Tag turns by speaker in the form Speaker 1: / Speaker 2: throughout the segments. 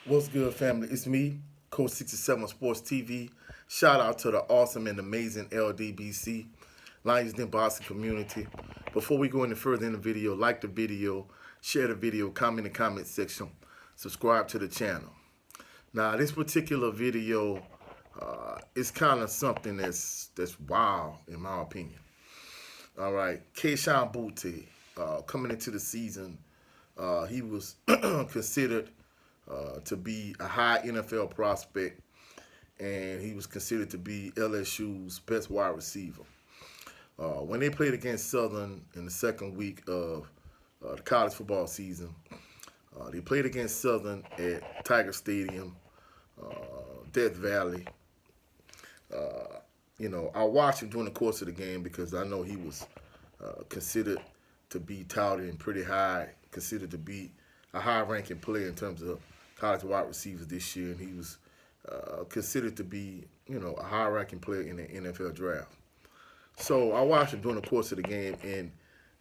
Speaker 1: What's good, family? It's me, Coach 67 Sports TV. Shout out to the awesome and amazing LDBC, Lions Den Boston community. Before we go any further in the video, like the video, share the video, comment in the comment section, subscribe to the channel. Now, this particular video is kind of something that's wild, in my opinion. All right, Kayshon Boutte, coming into the season, he was considered to be a high NFL prospect, and he was considered to be LSU's best wide receiver. When they played against Southern in the second week of the college football season, they played against Southern at Tiger Stadium, Death Valley. I watched him during the course of the game because I know he was considered to be touted and pretty high, considered to be a high-ranking player in terms of college wide receivers this year, and he was considered to be, a high-ranking player in the NFL draft. So I watched him during the course of the game, and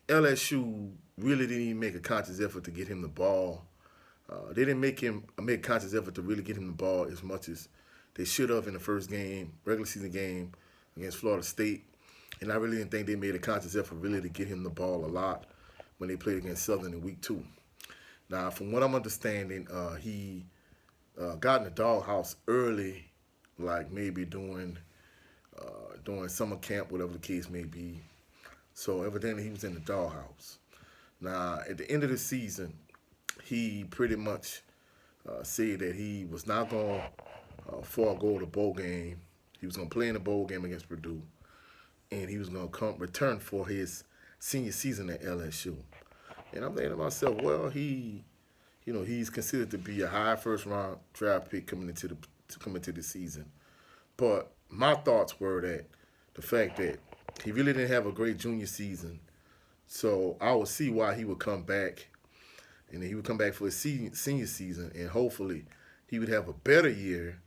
Speaker 1: LSU really didn't even make a conscious effort to get him the ball. They didn't make a conscious effort to really get him the ball as much as they should have in the first game, regular season game against Florida State. And I really didn't think they made a conscious effort really to get him the ball a lot when they played against Southern in week 2. Now, from what I'm understanding, he got in the doghouse early, like maybe during summer camp, whatever the case may be. So evidently he was in the doghouse. Now, at the end of the season, he pretty much said that he was not going to forego the bowl game. He was going to play in the bowl game against Purdue, and he was going to return for his senior season at LSU. And I'm thinking to myself, well, he's considered to be a high first round draft pick coming into the season. But my thoughts were that the fact that he really didn't have a great junior season, so I would see why he would come back, and then he would come back for his senior season, and hopefully he would have a better year.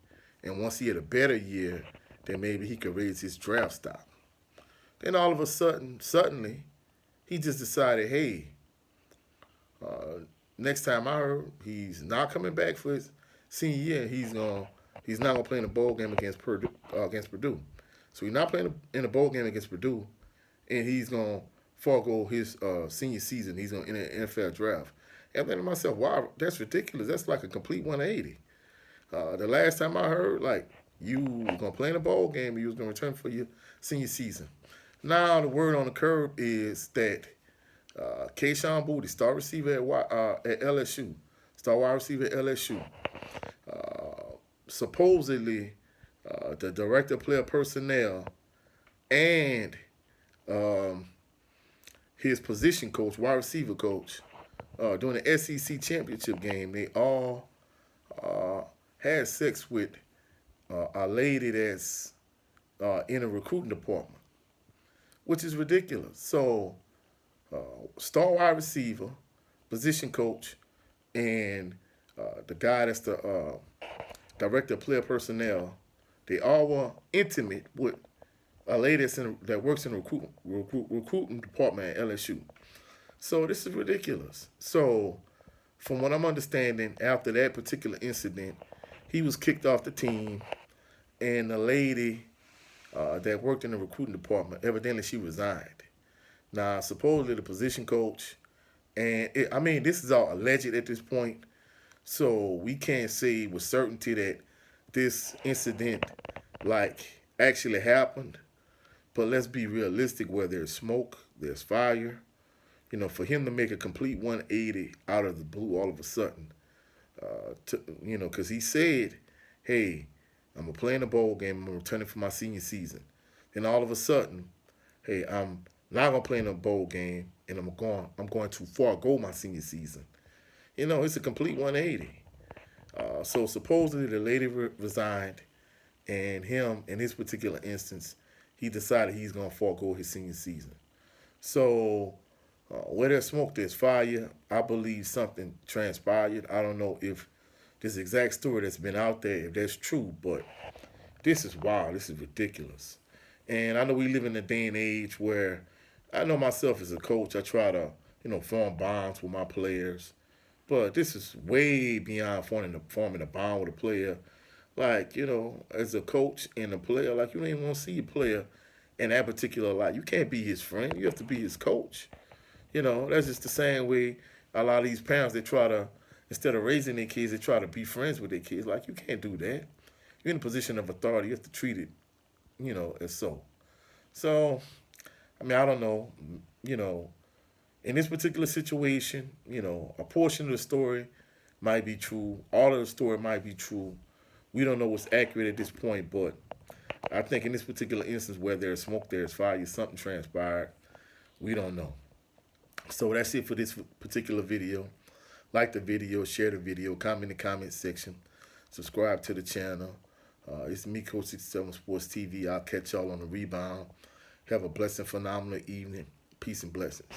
Speaker 1: And once he had a better year, then maybe he could raise his draft stock. Then all of a sudden, suddenly, he just decided, hey, next time I heard, he's not coming back for his senior year. He's not gonna play in a bowl game against Purdue. So he's not playing in a bowl game against Purdue, and he's gonna forego his senior season. He's gonna in an NFL draft. And I'm thinking to myself, wow, that's ridiculous. That's like a complete 180. The last time I heard, like, you were gonna play in a bowl game, and you was gonna return for your senior season. Now the word on the curb is that Kayshon Boutte, star receiver at LSU, star wide receiver at LSU, supposedly the director of player personnel and um, his position coach, wide receiver coach, during the SEC championship game, they all had sex with a lady that's in a recruiting department, which is ridiculous. So, star wide receiver, position coach, and the guy that's the director of player personnel, they all were intimate with a lady that works in the recruiting department at LSU. So this is ridiculous. So, from what I'm understanding, after that particular incident, he was kicked off the team, and the lady that worked in the recruiting department, evidently she resigned. Now, supposedly the position coach, and this is all alleged at this point, so we can't say with certainty that this incident like actually happened. But let's be realistic. Where there's smoke, there's fire. For him to make a complete 180 out of the blue all of a sudden, because he said, "Hey, I'm gonna play in a bowl game. I'm returning for my senior season." Then all of a sudden, "Hey, I'm not gonna play in a bowl game, and I'm going to forego my senior season." It's a complete 180. So supposedly the lady resigned, and him in this particular instance, he decided he's gonna forego his senior season. So where there's smoke, there's fire. I believe something transpired. I don't know if this exact story that's been out there, if that's true, but this is wild. This is ridiculous. And I know we live in a day and age where I know myself as a coach, I try to, form bonds with my players. But this is way beyond forming a bond with a player. Like, as a coach and a player, like, you don't even want to see your player in that particular light. You can't be his friend. You have to be his coach. That's just the same way a lot of these parents, they try to, instead of raising their kids, they try to be friends with their kids. Like, you can't do that. You're in a position of authority. You have to treat it, as so. So, I mean, I don't know, you know, in this particular situation, a portion of the story might be true. All of the story might be true. We don't know what's accurate at this point, but I think in this particular instance where there's smoke, there's fire, something transpired. We don't know. So that's it for this particular video. Like the video, share the video, comment in the comment section, subscribe to the channel. It's me, Coach 67 Sports TV. I'll catch y'all on the rebound. Have a blessed, phenomenal evening. Peace and blessings.